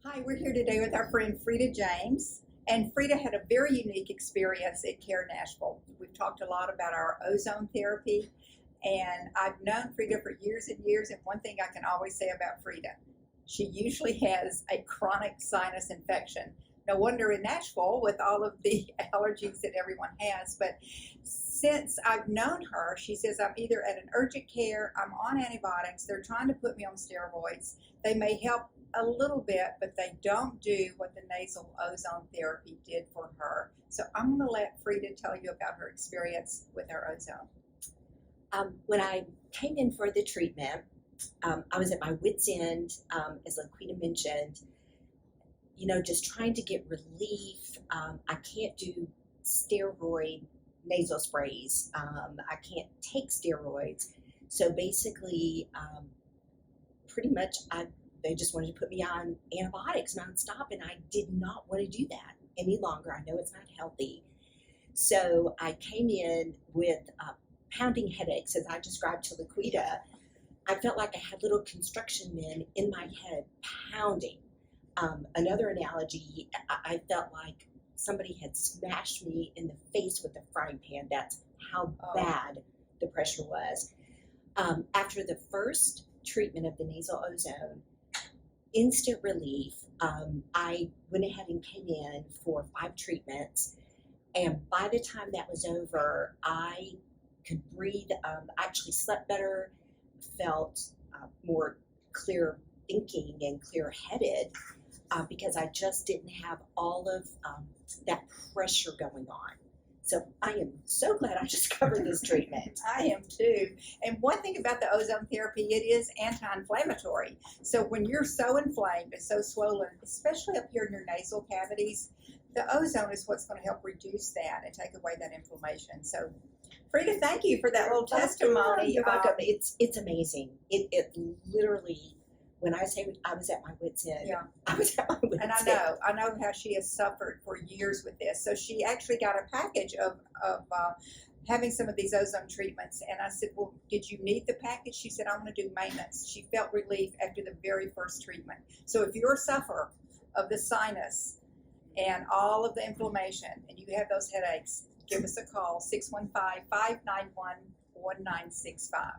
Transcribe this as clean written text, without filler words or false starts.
Hi, we're here today with our friend Frida James. And Frida had a very unique experience at Care Nashville. We've talked a lot about our ozone therapy, and I've known Frida for years and years. And one thing I can always say about Frida, she usually has a chronic sinus infection. No wonder in Nashville with all of the allergies that everyone has. But since I've known her, she says, I'm either at an urgent care, I'm on antibiotics, they're trying to put me on steroids. They may help a little bit, but they don't do what the nasal ozone therapy did for her. So I'm going to let Frida tell you about her experience with our ozone. When I came in for the treatment, I was at my wit's end, as Laquita mentioned, just trying to get relief. I can't do steroid nasal sprays. I can't take steroids. So basically, pretty much they just wanted to put me on antibiotics nonstop, and I did not want to do that any longer. I know it's not healthy. So I came in with pounding headaches, as I described to Laquita. I felt like I had little construction men in my head pounding. Another analogy, I felt like somebody had smashed me in the face with a frying pan. That's how bad the pressure was. After the first treatment of the nasal ozone, instant relief. I went ahead and came in for 5 treatments, and by the time that was over, I could breathe. I actually slept better, felt more clear thinking and clear-headed because I just didn't have all of that pressure going on. So I am so glad I discovered this treatment. I am too. And one thing about the ozone therapy, it is anti-inflammatory. So when you're so inflamed and so swollen, especially up here in your nasal cavities, the ozone is what's going to help reduce that and take away that inflammation. So Frida, thank you for that little testimony. You're welcome. It's amazing. It literally, when I say I was at my wit's end, yeah. I was at my wit's end. And I know how she has suffered for years with this. So she actually got a package of having some of these ozone treatments. And I said, well, did you need the package? She said, I'm going to do maintenance. She felt relief after the very first treatment. So if you're a sufferer of the sinus and all of the inflammation and you have those headaches, give us a call, 615-591-1965.